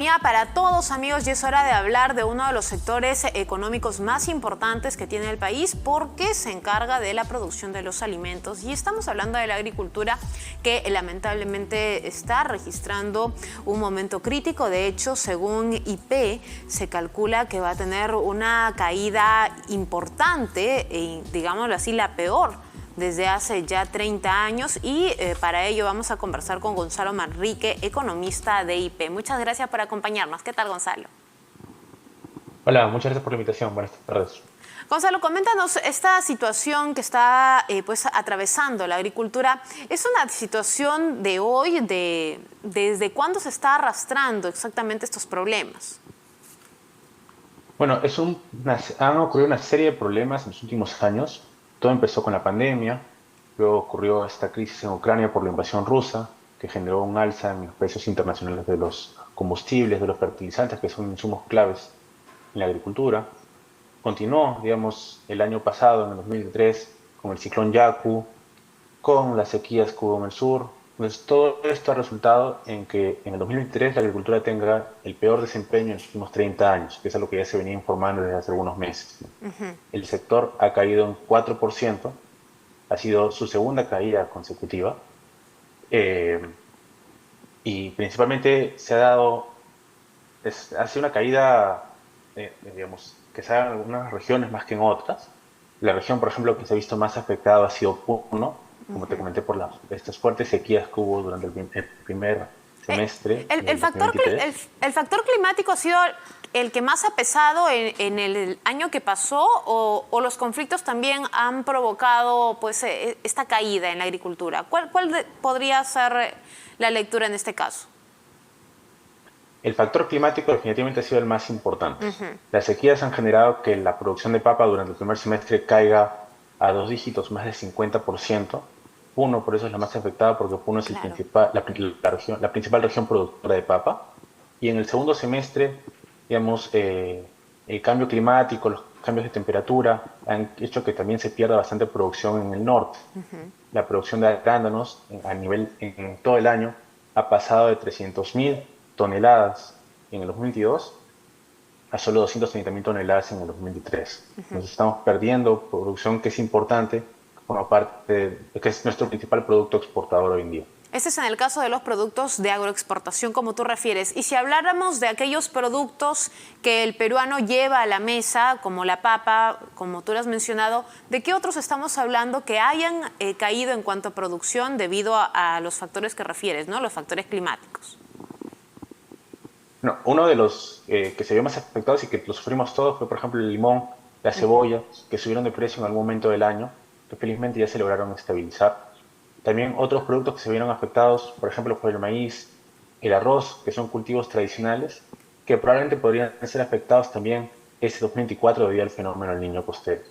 economía para todos, amigos, y es hora de hablar de uno de los sectores económicos más importantes que tiene el país porque se encarga de la producción de los alimentos. Y estamos hablando de la agricultura, que lamentablemente está registrando un momento crítico. De hecho, según IP, se calcula que va a tener una caída importante, digámoslo así, la peor desde hace ya 30 años y para ello vamos a conversar con Gonzalo Manrique, economista de IP. Muchas gracias por acompañarnos. ¿Qué tal, Gonzalo? Hola, muchas gracias por la invitación. Buenas tardes. Gonzalo, coméntanos esta situación que está pues atravesando la agricultura. ¿Es una situación de hoy, desde cuándo se está arrastrando exactamente estos problemas? Bueno, han ocurrido una serie de problemas en los últimos años. Todo empezó con la pandemia, luego ocurrió esta crisis en Ucrania por la invasión rusa, que generó un alza en los precios internacionales de los combustibles, de los fertilizantes, que son insumos claves en la agricultura. Continuó, digamos, el año pasado, en el 2023, con el ciclón Yaku, con las sequías que hubo en el sur. Entonces, todo esto ha resultado en que en el 2023 la agricultura tenga el peor desempeño en los últimos 30 años, que es algo que ya se venía informando desde hace algunos meses. El sector ha caído un 4%, ha sido su segunda caída consecutiva, eh, y principalmente ha sido una caída, digamos, que se da en algunas regiones más que en otras. La región, por ejemplo, que se ha visto más afectada ha sido Puno, como te comenté, por estas fuertes sequías que hubo durante el primer semestre El del factor, 2023. el factor climático ha sido el que más ha pesado en el año que pasó o los conflictos también han provocado pues, esta caída en la agricultura. ¿Cuál podría ser la lectura en este caso? El factor climático definitivamente ha sido el más importante. Las sequías han generado que la producción de papa durante el primer semestre caiga a dos dígitos, más del 50%. Puno, por eso es la más afectada, porque Puno es Claro. la principal región productora de papa. Y en el segundo semestre, digamos, el cambio climático, los cambios de temperatura han hecho que también se pierda bastante producción en el norte. La producción de arándanos en todo el año ha pasado de 300.000 toneladas en el 2022 a solo 230.000 toneladas en el 2023. Nos estamos perdiendo producción que es importante, que es nuestro principal producto exportador hoy en día. Este es en el caso de los productos de agroexportación, como tú refieres. Y si habláramos de aquellos productos que el peruano lleva a la mesa, como la papa, como tú lo has mencionado, ¿de qué otros estamos hablando que hayan caído en cuanto a producción debido a los factores que refieres, ¿no? Los factores climáticos? No, uno de los que se vio más afectados y que lo sufrimos todos fue, por ejemplo, el limón, la cebolla, que subieron de precio en algún momento del año, que felizmente ya se lograron estabilizar. También otros productos que se vieron afectados, por ejemplo, fue el maíz, el arroz, que son cultivos tradicionales, que probablemente podrían ser afectados también ese 2024 debido al fenómeno del Niño costero.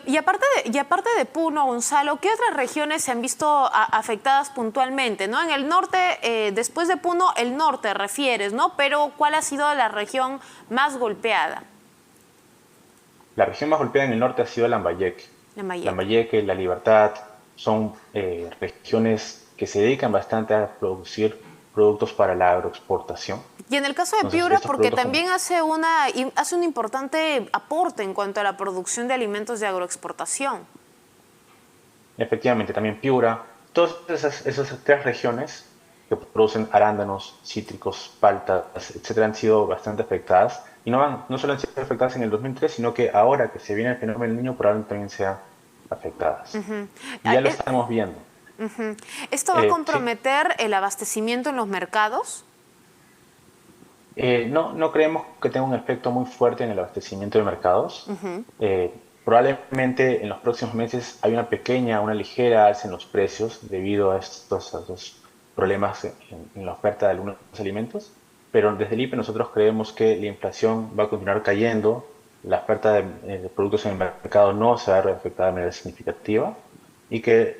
Y aparte de Puno, Gonzalo, ¿qué otras regiones se han visto afectadas puntualmente? ¿No? En el norte, después de Puno, el norte refieres, ¿no? Pero ¿cuál ha sido la región más golpeada? La región más golpeada en el norte ha sido Lambayeque. Lambayeque. Lambayeque, La Libertad, son regiones que se dedican bastante a producir productos para la agroexportación. Y en el caso de Entonces, Piura, estos porque productos también como, hace un importante aporte en cuanto a la producción de alimentos de agroexportación. efectivamente, también Piura, todas esas tres regiones que producen arándanos, cítricos, paltas, etcétera, han sido bastante afectadas. Y no solo han sido afectadas en el 2003, sino que ahora que se viene el fenómeno del Niño, probablemente también sean afectadas. Y Ah, ya lo estamos viendo. ¿Esto va a Sí. comprometer el abastecimiento en los mercados? No creemos que tenga un efecto muy fuerte en el abastecimiento de mercados. Probablemente en los próximos meses hay una ligera alza en los precios debido a estos problemas en la oferta de algunos alimentos, pero desde el IPE nosotros creemos que la inflación va a continuar cayendo, la oferta de productos en el mercado no se va a ver afectada de manera significativa y que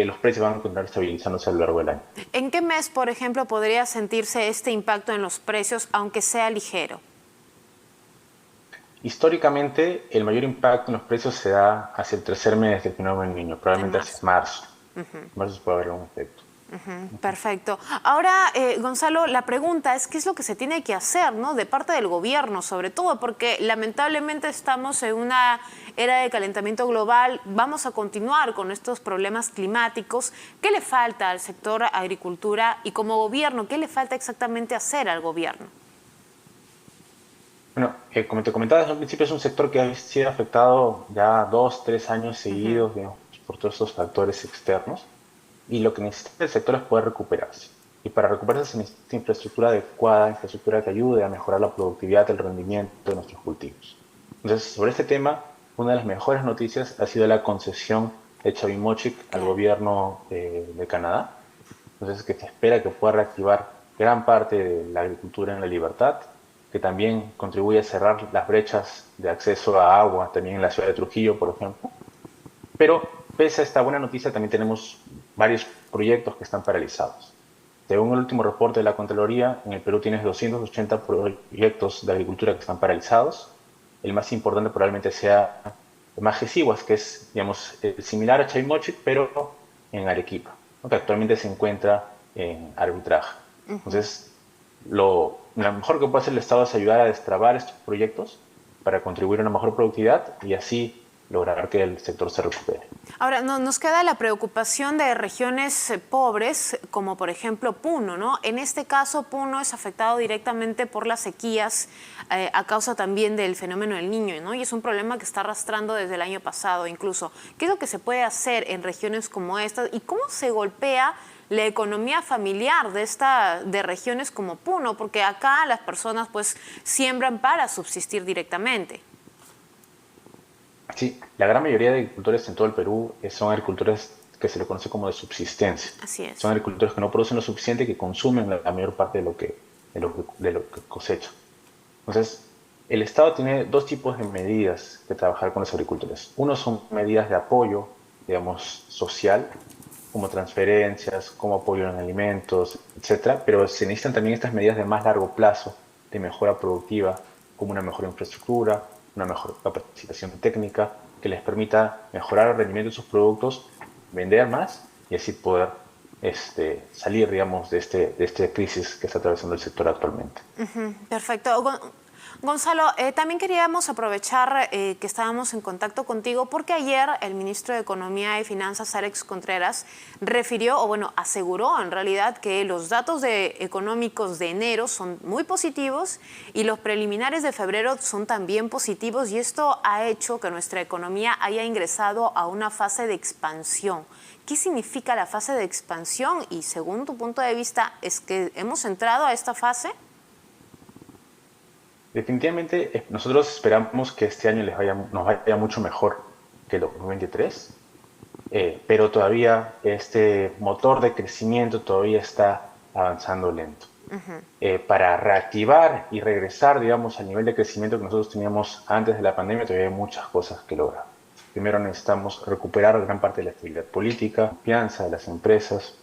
los precios van a continuar estabilizándose a lo largo del año. ¿En qué mes, por ejemplo, podría sentirse este impacto en los precios, aunque sea ligero? Históricamente, el mayor impacto en los precios se da hacia el tercer mes del fenómeno del Niño, En probablemente hacia marzo. marzo. En marzo se puede haber un efecto. Perfecto. Ahora, Gonzalo, la pregunta es, ¿qué es lo que se tiene que hacer, ¿no? De parte del gobierno, sobre todo, porque lamentablemente estamos en una era de calentamiento global, vamos a continuar con estos problemas climáticos. ¿Qué le falta al sector agricultura y como gobierno, qué le falta exactamente hacer al gobierno? Bueno, como te comentaba desde un principio, es un sector que ha sido afectado ya 2, 3 años seguidos, digamos, por todos estos factores externos. Y lo que necesita el sector es poder recuperarse. Y para recuperarse se necesita infraestructura adecuada, infraestructura que ayude a mejorar la productividad, el rendimiento de nuestros cultivos. Entonces, sobre este tema, una de las mejores noticias ha sido la concesión de Chavimochic al gobierno de Canadá. Entonces, que se espera que pueda reactivar gran parte de la agricultura en la libertad, que también contribuye a cerrar las brechas de acceso a agua, también en la ciudad de Trujillo, por ejemplo. Pero pese a esta buena noticia, también tenemos varios proyectos que están paralizados. Según el último reporte de la Contraloría, en el Perú tienes 280 proyectos de agricultura que están paralizados. El más importante probablemente sea Majesiguas, que es, digamos, similar a Chavimochic, pero en Arequipa, ¿no? Que actualmente se encuentra en arbitraje. Entonces, lo mejor que puede hacer el Estado es ayudar a destrabar estos proyectos para contribuir a una mejor productividad y así lograr que el sector se recupere. Ahora, nos queda la preocupación de regiones pobres, como por ejemplo Puno, ¿no? En este caso, Puno es afectado directamente por las sequías a causa también del fenómeno del Niño, ¿no? Y es un problema que está arrastrando desde el año pasado incluso. ¿Qué es lo que se puede hacer en regiones como estas y cómo se golpea la economía familiar de regiones como Puno? Porque acá las personas pues siembran para subsistir directamente. Sí, la gran mayoría de agricultores en todo el Perú son agricultores que se le conoce como de subsistencia. Así es. Son agricultores que no producen lo suficiente y que consumen la mayor parte de lo que cosechan. Entonces, el Estado tiene dos tipos de medidas que trabajar con los agricultores. Uno son medidas de apoyo, digamos, social, como transferencias, como apoyo en alimentos, etcétera, pero se necesitan también estas medidas de más largo plazo, de mejora productiva, como una mejor infraestructura, una mejor capacitación técnica que les permita mejorar el rendimiento de sus productos, vender más y así poder salir, digamos, de esta crisis que está atravesando el sector actualmente. Perfecto. Gonzalo, también queríamos aprovechar que estábamos en contacto contigo porque ayer el ministro de Economía y Finanzas, Alex Contreras, refirió, o bueno, aseguró en realidad que los datos económicos de enero son muy positivos y los preliminares de febrero son también positivos y esto ha hecho que nuestra economía haya ingresado a una fase de expansión. ¿Qué significa la fase de expansión? Y según tu punto de vista, ¿es que hemos entrado a esta fase? Definitivamente, nosotros esperamos que este año nos vaya mucho mejor que el 2023, pero todavía este motor de crecimiento todavía está avanzando lento. Para reactivar y regresar, digamos, al nivel de crecimiento que nosotros teníamos antes de la pandemia, todavía hay muchas cosas que lograr. Primero necesitamos recuperar gran parte de la estabilidad política, confianza de las empresas,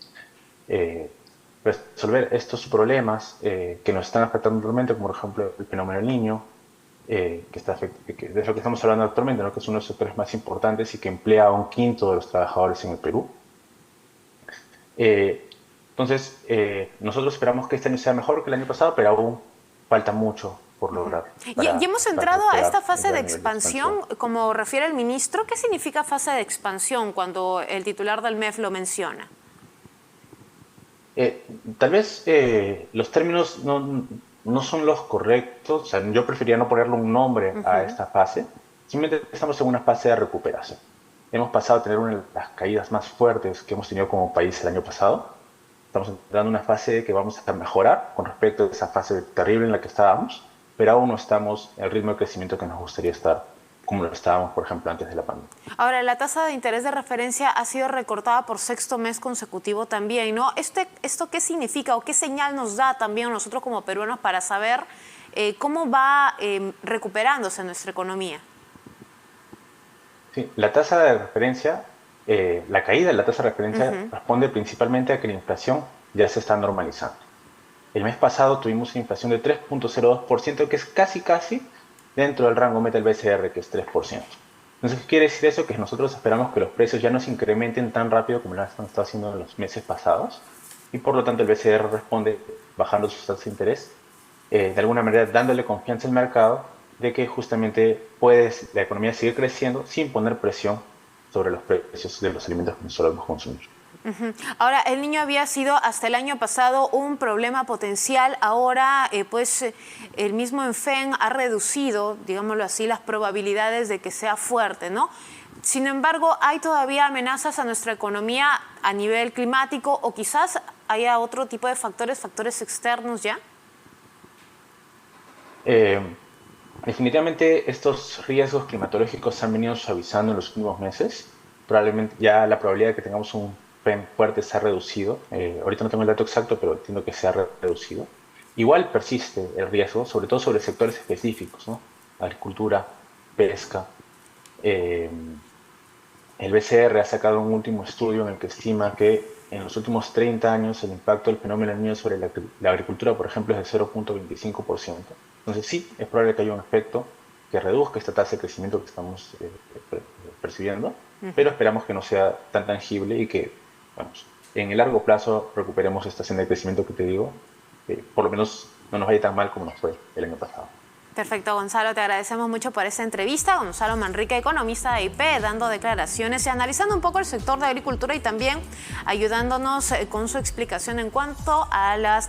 resolver estos problemas que nos están afectando actualmente, como por ejemplo el fenómeno del Niño, de lo que estamos hablando actualmente, ¿no? Que es uno de los sectores más importantes y que emplea a 1/5 de los trabajadores en el Perú. Entonces, nosotros esperamos que este año sea mejor que el año pasado, pero aún falta mucho por lograr. Y hemos entrado a esta fase de expansión, como refiere el ministro. ¿Qué significa fase de expansión cuando el titular del MEF lo menciona? Tal vez los términos no son los correctos. O sea, yo preferiría no ponerle un nombre a esta fase. Simplemente estamos en una fase de recuperación. Hemos pasado a tener una de las caídas más fuertes que hemos tenido como país el año pasado. Estamos entrando en una fase que vamos a mejorar con respecto a esa fase terrible en la que estábamos, pero aún no estamos en el ritmo de crecimiento que nos gustaría estar, como lo estábamos, por ejemplo, antes de la pandemia. Ahora, la tasa de interés de referencia ha sido recortada por sexto mes consecutivo también, ¿no? ¿Esto qué significa o qué señal nos da también a nosotros como peruanos para saber cómo va recuperándose nuestra economía? Sí, la tasa de referencia, la caída de la tasa de referencia responde principalmente a que la inflación ya se está normalizando. El mes pasado tuvimos una inflación de 3.02%, que es casi dentro del rango meta del BCR, que es 3%. Entonces, ¿qué quiere decir eso? Que nosotros esperamos que los precios ya no se incrementen tan rápido como lo han estado haciendo en los meses pasados, y por lo tanto el BCR responde bajando sus tasas de interés, de alguna manera dándole confianza al mercado de que justamente puede la economía seguir creciendo sin poner presión sobre los precios de los alimentos que nosotros podemos consumir. Ahora, el niño había sido hasta el año pasado un problema potencial. Ahora, el mismo ENFEN ha reducido, digámoslo así, las probabilidades de que sea fuerte, ¿no? Sin embargo, ¿hay todavía amenazas a nuestra economía a nivel climático o quizás haya otro tipo de factores externos ya? Definitivamente estos riesgos climatológicos se han venido suavizando en los últimos meses. Probablemente ya la probabilidad de que tengamos un FEN fuerte se ha reducido. Ahorita no tengo el dato exacto, pero entiendo que se ha reducido. Igual persiste el riesgo, sobre todo sobre sectores específicos, ¿no? Agricultura, pesca. El BCR ha sacado un último estudio en el que estima que en los últimos 30 años el impacto del fenómeno del niño sobre la agricultura, por ejemplo, es de 0.25%. Entonces sí, es probable que haya un efecto que reduzca esta tasa de crecimiento que estamos percibiendo, pero esperamos que no sea tan tangible y que, vamos, en el largo plazo recuperemos esta senda de crecimiento que te digo, por lo menos no nos vaya tan mal como nos fue el año pasado. Perfecto, Gonzalo, te agradecemos mucho por esta entrevista. Gonzalo Manrique, economista de IP, dando declaraciones y analizando un poco el sector de agricultura y también ayudándonos con su explicación en cuanto a las